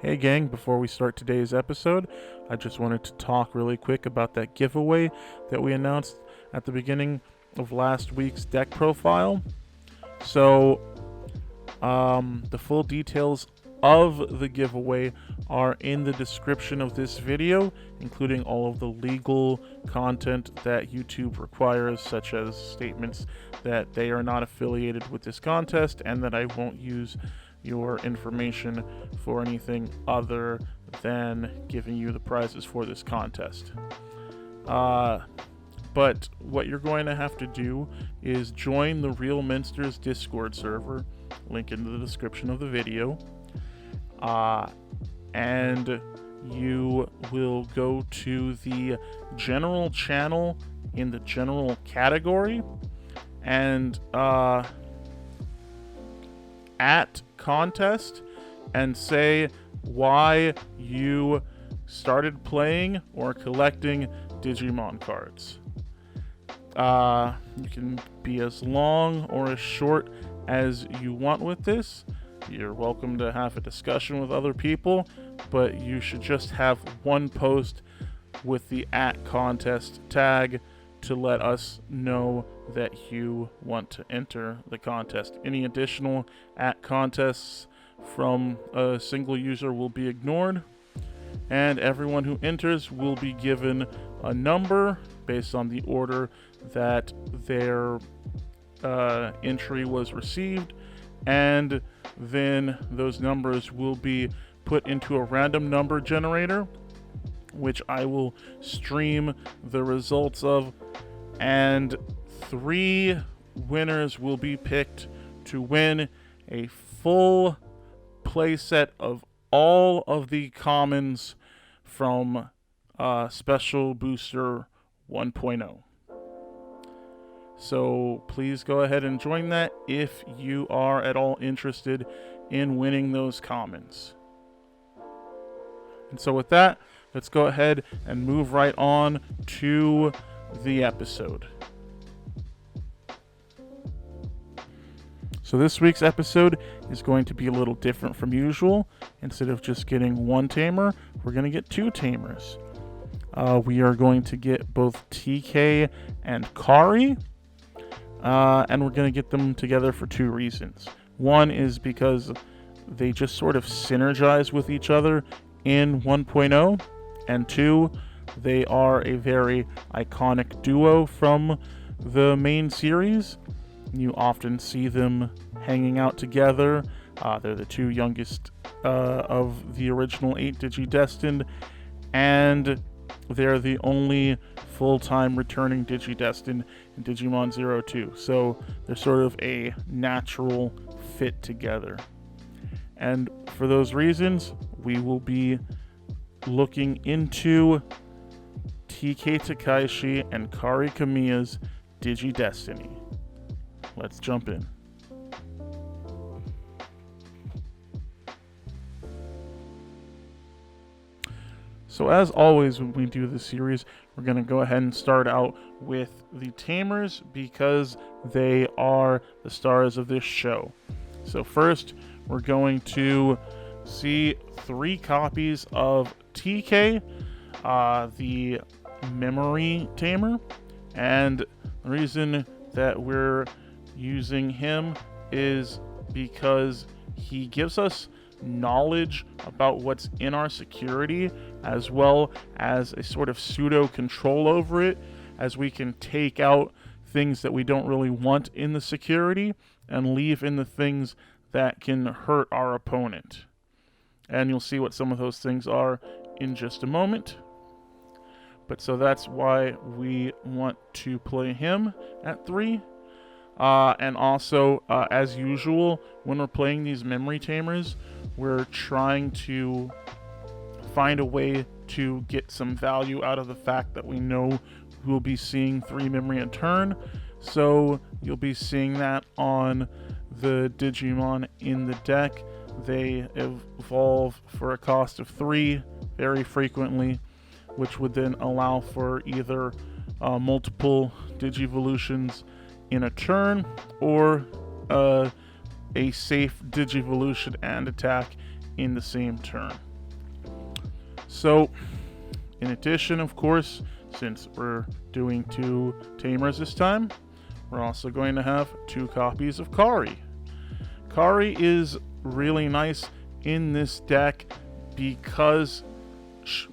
Hey gang, before we start today's episode, I just wanted to talk really quick about that giveaway that we announced at the beginning of last week's deck profile. So, the full details of the giveaway are in the description of this video, including all of the legal content that YouTube requires, such as statements that they are not affiliated with this contest and that I won't use your information for anything other than giving you the prizes for this contest. But what you're going to have to do is join the Real Mensters Discord server, link in the description of the video, and you will go to the general channel in the general category, and at contest, and say why you started playing or collecting Digimon cards. You can be as long or as short as you want with this. You're welcome to have a discussion with other people, but you should just have one post with the @contest tag to let us know that you want to enter the contest. Any additional @contests from a single user will be ignored, and everyone who enters will be given a number based on the order that their entry was received, and then those numbers will be put into a random number generator, which I will stream the results of, and 3 winners will be picked to win a full playset of all of the commons from Special Booster 1.0. So please go ahead and join that if you are at all interested in winning those commons. And so with that, let's go ahead and move right on to the episode. So this week's episode is going to be a little different from usual. Instead of just getting 1 tamer, we're going to get 2 tamers. We are going to get both TK and Kari, and we're going to get them together for 2 reasons. One is because they just sort of synergize with each other in 1.0, and 2, they are a very iconic duo from the main series. You often see them hanging out together. They're the 2 youngest of the original 8 DigiDestined, and they're the only full-time returning DigiDestined in Digimon 02. So they're sort of a natural fit together. And for those reasons, we will be looking into TK Takaishi and Kari Kamiya's DigiDestiny. Let's jump in. So as always when we do this series, we're going to go ahead and start out with the Tamers because they are the stars of this show. So first, we're going to see 3 copies of TK, the memory tamer, and the reason that we're using him is because he gives us knowledge about what's in our security, as well as a sort of pseudo control over it, as we can take out things that we don't really want in the security and leave in the things that can hurt our opponent. And you'll see what some of those things are in just a moment. But so that's why we want to play him at 3. And also, as usual, when we're playing these memory tamers, we're trying to find a way to get some value out of the fact that we know we'll be seeing 3 memory a turn. So you'll be seeing that on the Digimon in the deck. They evolve for a cost of 3 very frequently, which would then allow for either multiple Digivolutions in a turn, or a safe Digivolution and attack in the same turn. So, in addition, of course, since we're doing 2 Tamers this time, we're also going to have 2 copies of Kari. Kari is really nice in this deck because,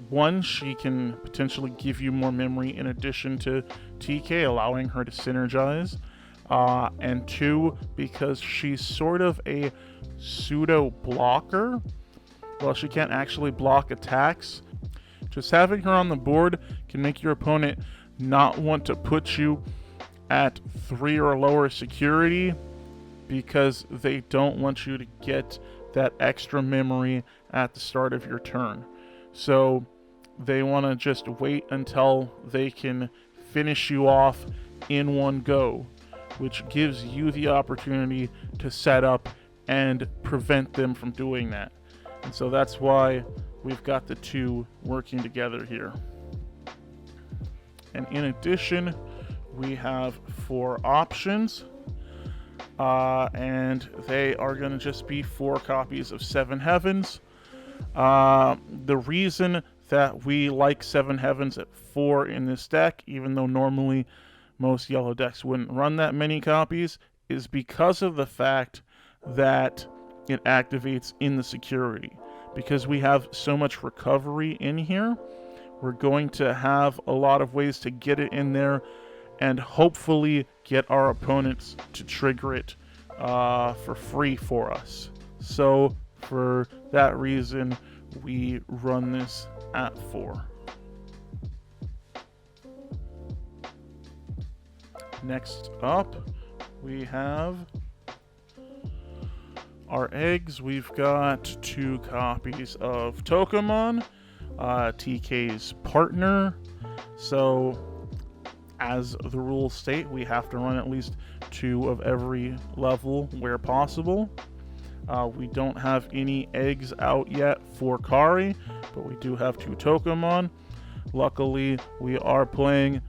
one, she can potentially give you more memory in addition to TK, allowing her to synergize. And 2, because she's sort of a pseudo blocker. Well, she can't actually block attacks. Just having her on the board can make your opponent not want to put you at 3 or lower security because they don't want you to get that extra memory at the start of your turn. So they want to just wait until they can finish you off in one go, which gives you the opportunity to set up and prevent them from doing that. And so that's why we've got the 2 working together here. And in addition, we have 4 options. And they are going to just be 4 copies of 7 Heavens. The reason that we like 7 Heavens at 4 in this deck, even though normally most yellow decks wouldn't run that many copies, is because of the fact that it activates in the security. Because we have so much recovery in here, we're going to have a lot of ways to get it in there and hopefully get our opponents to trigger it for free for us. So for that reason, we run this at 4. Next up, we have our eggs. We've got 2 copies of Tokamon, TK's partner. So as the rules state, we have to run at least 2 of every level where possible. We don't have any eggs out yet for Kari, but we do have 2 Tokamon. Luckily, we are playing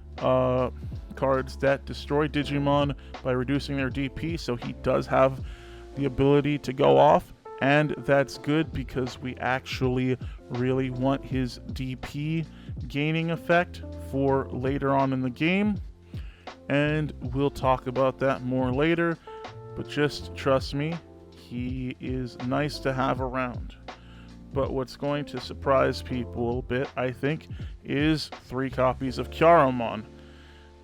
cards that destroy Digimon by reducing their DP, so he does have the ability to go off, and that's good because we actually really want his DP gaining effect for later on in the game, and we'll talk about that more later, but just trust me, he is nice to have around. But what's going to surprise people a bit, I think, is 3 copies of Kyaramon.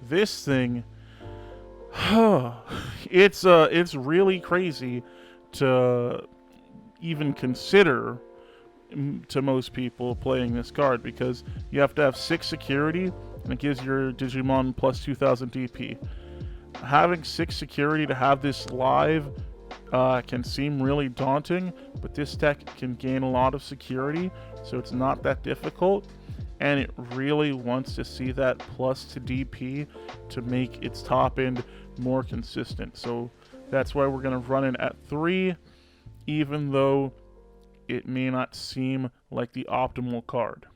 This thing, it's really crazy to even consider to most people playing this card, because you have to have 6 security and it gives your Digimon plus 2000 DP. Having 6 security to have this live can seem really daunting, but this deck can gain a lot of security, so it's not that difficult, and it really wants to see that plus to DP to make its top end more consistent. So that's why we're going to run it at 3, even though it may not seem like the optimal card.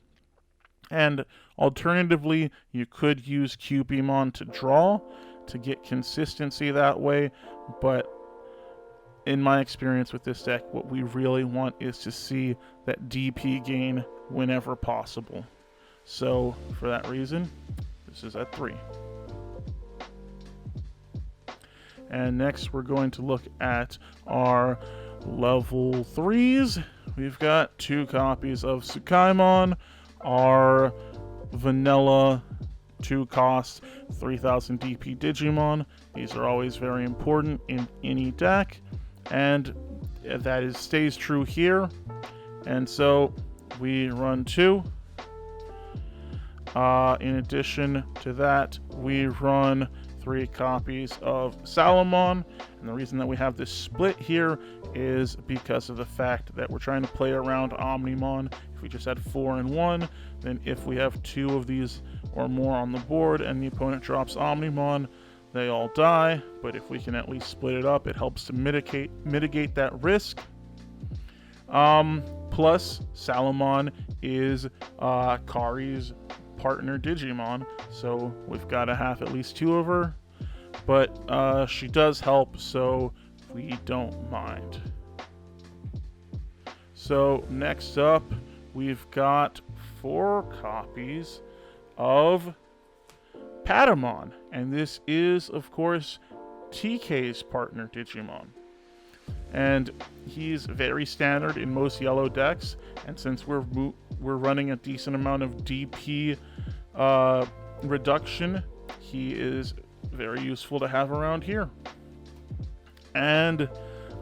And alternatively, you could use Cubimon to draw to get consistency that way, but in my experience with this deck, what we really want is to see that DP gain whenever possible. So for that reason, this is at 3. And next we're going to look at our level 3s. We've got 2 copies of Tsukaimon, our vanilla 2 cost 3000 DP Digimon. These are always very important in any deck, and that stays true here. And so we run 2. In addition to that, we run 3 copies of Salamon, and the reason that we have this split here is because of the fact that we're trying to play around Omnimon. If we just had 4 and 1, then if we have 2 of these or more on the board and the opponent drops Omnimon, they all die. But if we can at least split it up, it helps to mitigate that risk. Plus, Salamon is Kari's partner Digimon, so we've got to have at least 2 of her, but she does help, so we don't mind. So next up, we've got 4 copies of Patamon. And this is, of course, TK's partner Digimon. And he's very standard in most yellow decks. And since we're running a decent amount of DP reduction, he is very useful to have around here. And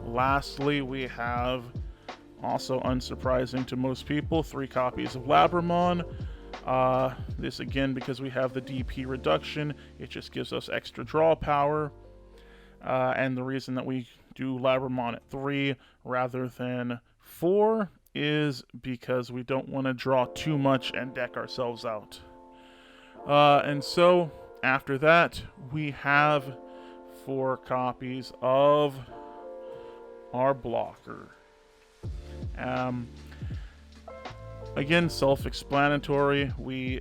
lastly, we have, also unsurprising to most people, 3 copies of Labramon. This again, because we have the DP reduction, it just gives us extra draw power. And the reason that we do Labramon at 3 rather than 4 is because we don't want to draw too much and deck ourselves out. And so after that, we have 4 copies of our blocker. Again, self-explanatory. We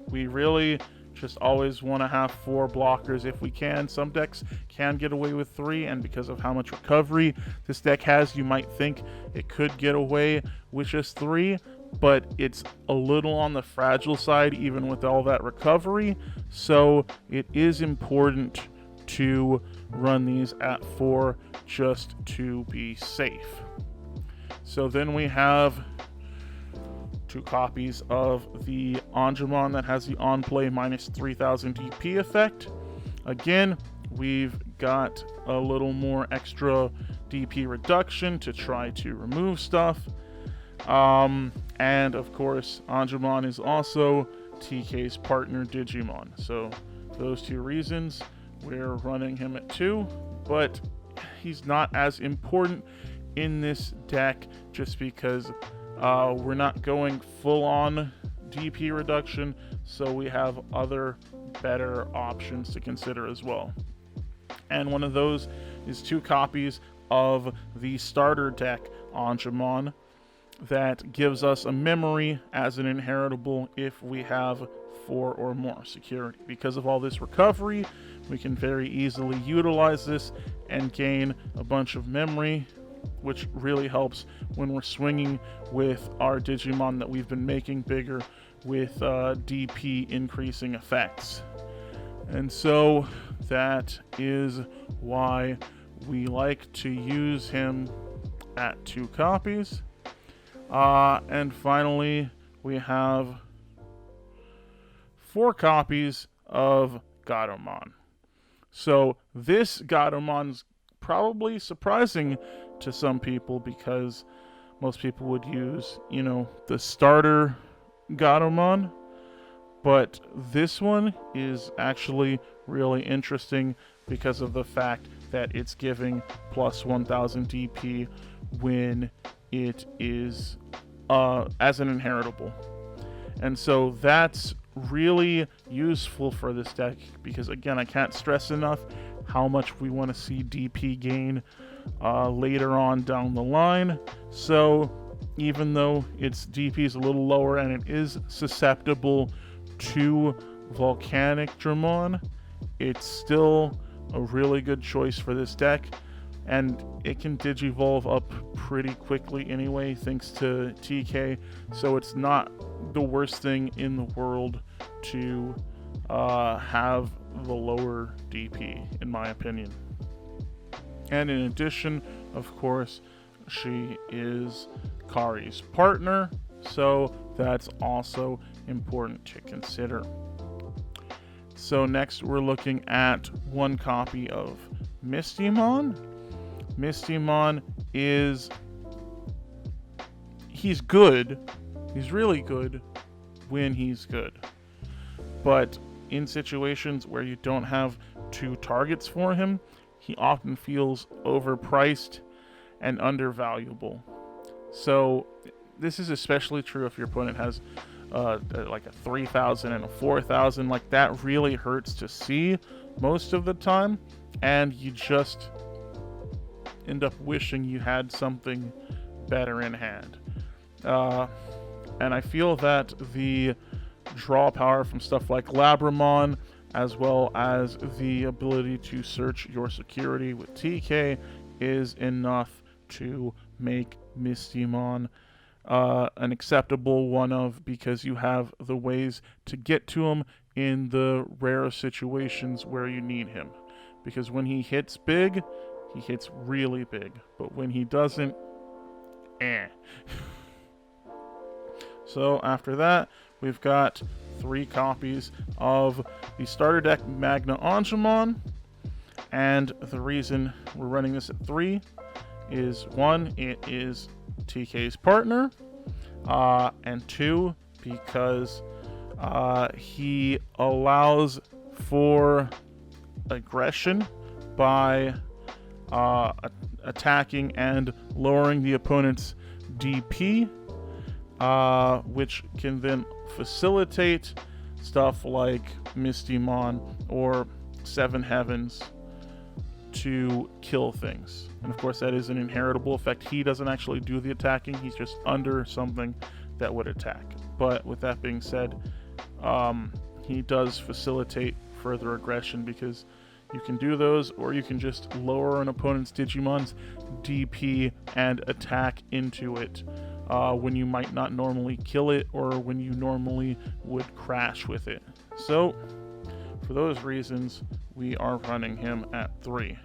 really just always want to have 4 blockers if we can. Some decks can get away with 3, and because of how much recovery this deck has, you might think it could get away with just 3, but it's a little on the fragile side even with all that recovery. So it is important to run these at 4 just to be safe. So then we have 2 copies of the Angemon that has the on-play minus 3000 DP effect. Again, we've got a little more extra DP reduction to try to remove stuff. And of course, Angemon is also TK's partner Digimon. So those 2 reasons, we're running him at 2, but he's not as important in this deck just because we're not going full-on DP reduction, so we have other better options to consider as well. And one of those is 2 copies of the starter deck Angemon that gives us a memory as an inheritable if we have 4 or more security. Because of all this recovery, we can very easily utilize this and gain a bunch of memory, which really helps when we're swinging with our Digimon that we've been making bigger with DP increasing effects. And so that is why we like to use him at 2 copies. And finally, we have 4 copies of Gatomon. So this Gatomon's probably surprising to some people because most people would use, the starter Gatomon. But this one is actually really interesting because of the fact that it's giving plus 1000 DP when it is as an inheritable. And so that's really useful for this deck because, again, I can't stress enough how much we want to see DP gain later on down the line. So even though its DP is a little lower and it is susceptible to Volcanic Dramon, it's still a really good choice for this deck, and it can digivolve up pretty quickly anyway thanks to TK, so it's not the worst thing in the world to have the lower DP, in my opinion. And in addition, of course, she is Kari's partner, so that's also important to consider. So next we're looking at 1 copy of Mistymon. Mistymon he's good. He's really good when he's good. But in situations where you don't have 2 targets for him, he often feels overpriced and undervaluable. So this is especially true if your opponent has like a 3000 and a 4000. Like, that really hurts to see most of the time, and you just end up wishing you had something better in hand. And I feel that the draw power from stuff like Labramon, as well as the ability to search your security with TK, is enough to make Mistymon an acceptable one of, because you have the ways to get to him in the rare situations where you need him. Because when he hits big, he hits really big. But when he doesn't, eh. So after that, we've got 3 copies of the starter deck Magna Angemon. And the reason we're running this at 3 is 1, it is TK's partner, and 2, because he allows for aggression by attacking and lowering the opponent's DP, which can then facilitate stuff like Mistymon or Seven Heavens to kill things. And of course, that is an inheritable effect. He doesn't actually do the attacking, he's just under something that would attack. But with that being said, he does facilitate further aggression, because you can do those, or you can just lower an opponent's Digimon's DP and attack into it when you might not normally kill it, or when you normally would crash with it. So for those reasons, we are running him at 3.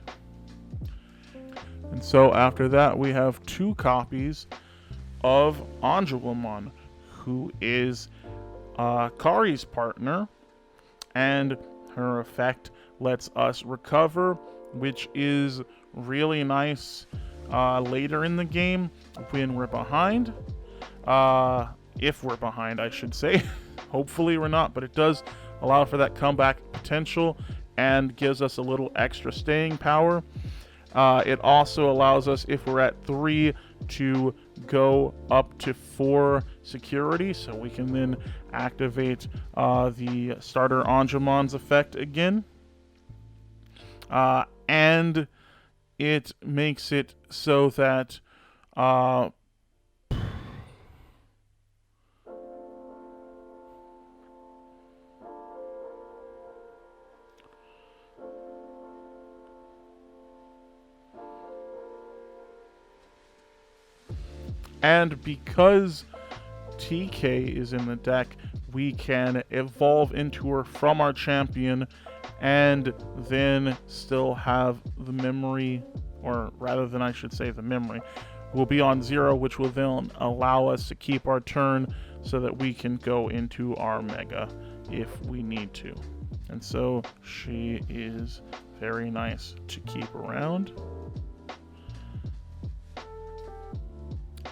And so after that, we have 2 copies of Angelamon, who is Kari's partner, and her effect lets us recover, which is really nice later in the game when we're behind. If we're behind, I should say. Hopefully we're not, but it does allow for that comeback potential and gives us a little extra staying power. It also allows us, if we're at 3, to go up to 4 security, so we can then activate the starter Angemon's effect again. And it makes it so that and because TK is in the deck, we can evolve into her from our champion and then still have the memory, or rather than I should say the memory, will be on 0, which will then allow us to keep our turn so that we can go into our Mega if we need to. And so she is very nice to keep around.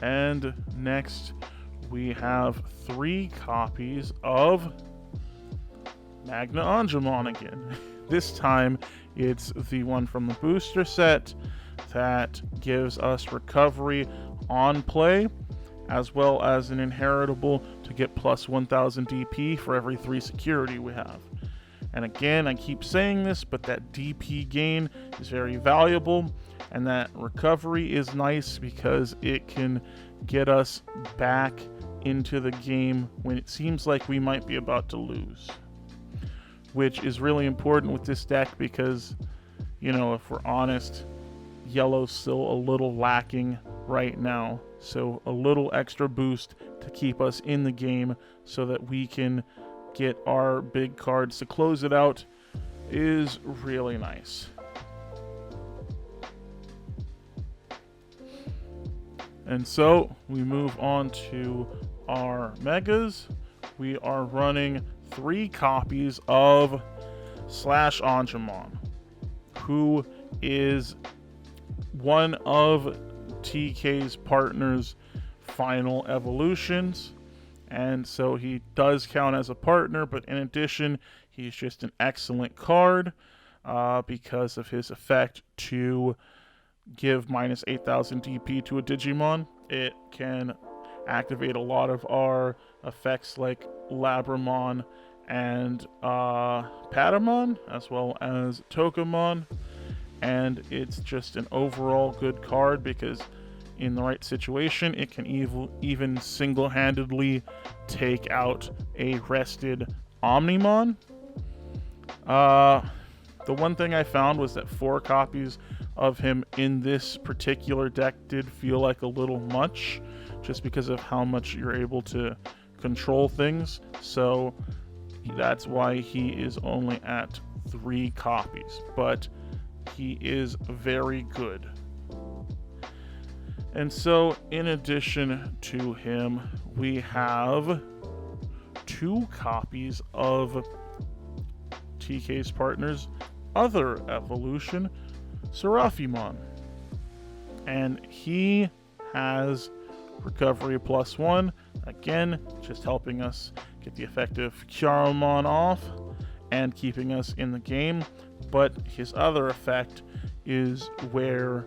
And next, we have 3 copies of Magna Angemon again. This time, it's the one from the booster set that gives us recovery on play, as well as an inheritable to get plus 1000 DP for every 3 security we have. And again, I keep saying this, but that DP gain is very valuable, and that recovery is nice because it can get us back into the game when it seems like we might be about to lose. Which is really important with this deck because, you know, if we're honest, yellow's still a little lacking right now. So a little extra boost to keep us in the game so that we can get our big cards to close it out is really nice. And so we move on to our Megas. We are running 3 copies of Slash Angemon, who is one of TK's partner's final evolutions. And so he does count as a partner, but in addition, he's just an excellent card because of his effect to give minus 8000 DP to a Digimon. It can activate a lot of our effects like Labramon and Patamon, as well as Tokamon. And it's just an overall good card because in the right situation, it can even single-handedly take out a rested Omnimon. The one thing I found was that 4 copies of him in this particular deck did feel like a little much, just because of how much you're able to control things. So that's why he is only at 3 copies, but he is very good. And so in addition to him, we have 2 copies of TK's partner's other evolution, Seraphimon. And he has recovery +1, again, just helping us get the effective Kyaromon off and keeping us in the game. But his other effect is where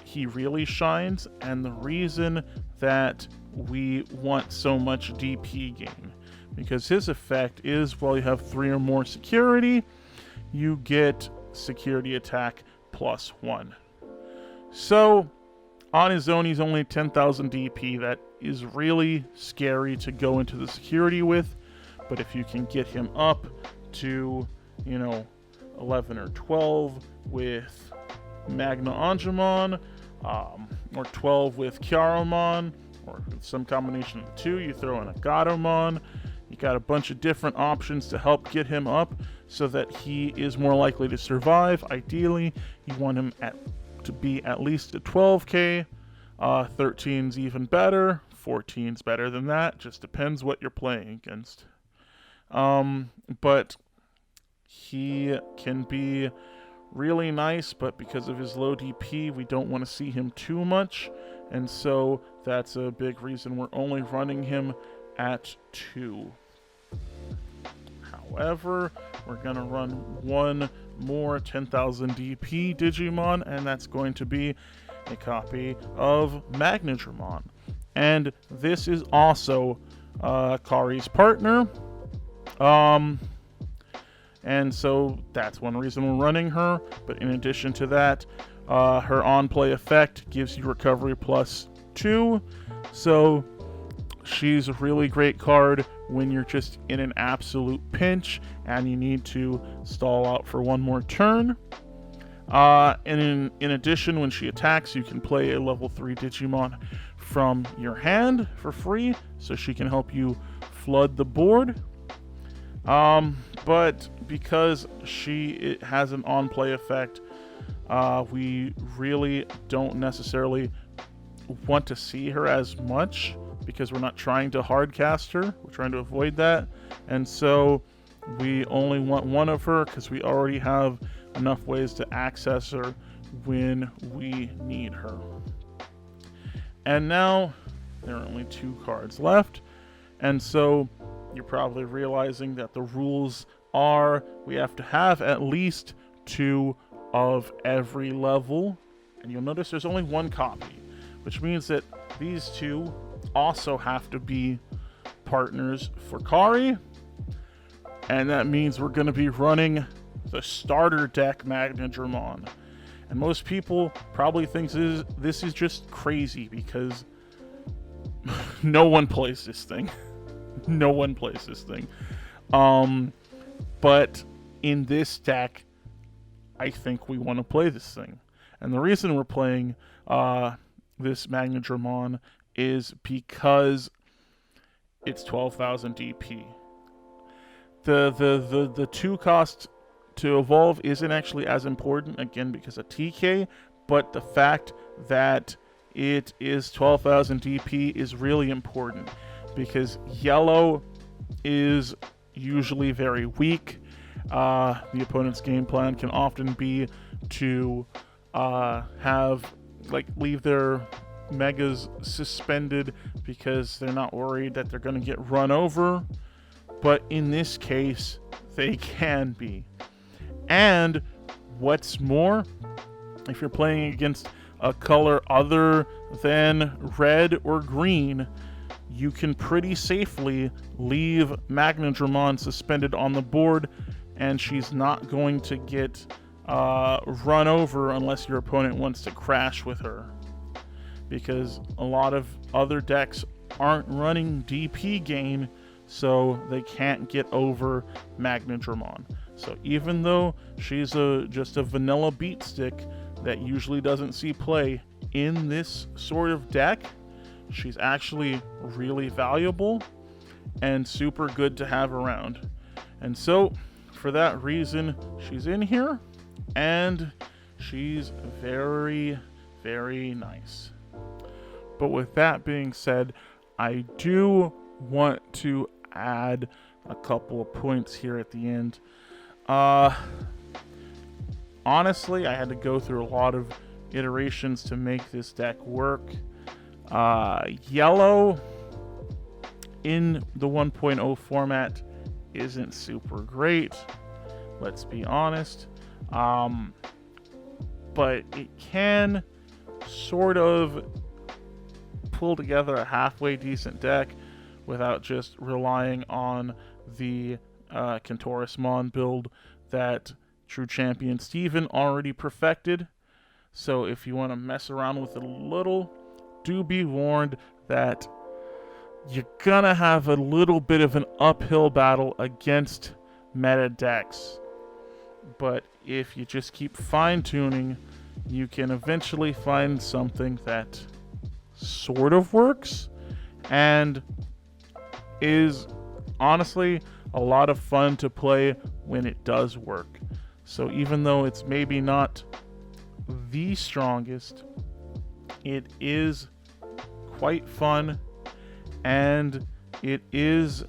he really shines, and the reason that we want so much DP gain, because his effect is, while you have 3 or more security, you get security attack +1. So on his own, he's only 10,000 DP. That is really scary to go into the security with, but if you can get him up to, 11 or 12 with Magna Angemon, or 12 with Kyaromon, or some combination of the 2, you throw in a Gatomon. You got a bunch of different options to help get him up so that he is more likely to survive. Ideally, you want him to be at least a 12k. 13's even better. 14's better than that. Just depends what you're playing against. But he can be really nice, but because of his low DP, we don't want to see him too much. And so that's a big reason we're only running him at 2. However, we're going to run one more 10,000 DP Digimon, and that's going to be a copy of Magnadramon. And this is also Kari's partner. And so that's one reason we're running her. But in addition to that, her on-play effect gives you recovery +2. So she's a really great card when you're just in an absolute pinch and you need to stall out for one more turn. And in addition, when she attacks, you can play a level 3 Digimon from your hand for free, so she can help you flood the board. But because she has an on-play effect, we really don't necessarily want to see her as much, because we're not trying to hardcast her. We're trying to avoid that. And so we only want one of her because we already have enough ways to access her when we need her. And now there are only 2 cards left. And so you're probably realizing that the rules are we have to have at least 2 of every level. And you'll notice there's only 1 copy, which means that these 2 also have to be partners for Kari. And that means we're going to be running the starter deck Magnadramon. And most people probably think this is just crazy because no one plays this thing. No one plays this thing. But in this deck, I think we want to play this thing. And the reason we're playing this Magnadramon is because it's 12,000 DP. The 2 cost to evolve isn't actually as important, again, because of TK, but the fact that it is 12,000 DP is really important, because yellow is usually very weak. The opponent's game plan can often be to leave their megas suspended because they're not worried that they're going to get run over. But in this case, they can be. And what's more, if you're playing against a color other than red or green, you can pretty safely leave Magnadramon suspended on the board, and she's not going to get run over unless your opponent wants to crash with her. Because a lot of other decks aren't running DP gain, so they can't get over Magnadramon. So even though she's just a vanilla beat stick, that usually doesn't see play in this sort of deck. She's actually really valuable and super good to have around. And so, for that reason, she's in here, and she's very, very nice. But with that being said, I do want to add a couple of points here at the end. Honestly, I had to go through a lot of iterations to make this deck work. Yellow in the 1.0 format isn't super great, let's be honest. But it can sort of pull together a halfway decent deck without just relying on the Kentaurismon build that True Champion Steven already perfected. So if you want to mess around with it a little, do be warned that you're gonna have a little bit of an uphill battle against meta decks. But if you just keep fine-tuning, you can eventually find something that sort of works and is honestly a lot of fun to play when it does work. So even though it's maybe not the strongest, it is quite fun, and it is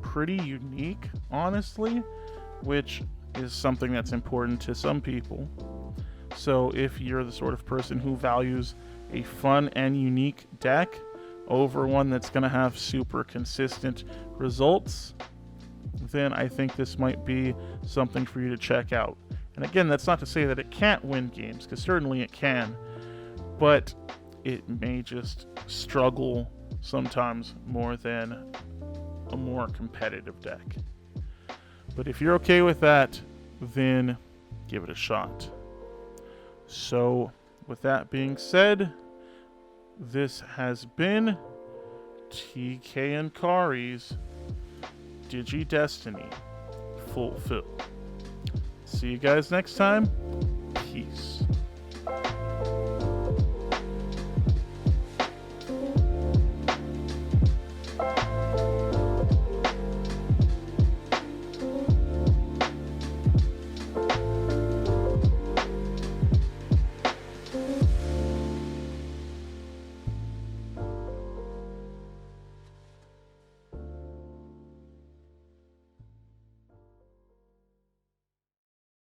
pretty unique, honestly, which is something that's important to some people. So if you're the sort of person who values a fun and unique deck over one that's going to have super consistent results, then I think this might be something for you to check out. And again, that's not to say that it can't win games, because certainly it can, but it may just struggle sometimes more than a more competitive deck. But if you're okay with that, then give it a shot. So, with that being said, this has been TK and Kari's DigiDestiny Fulfilled. See you guys next time. Peace.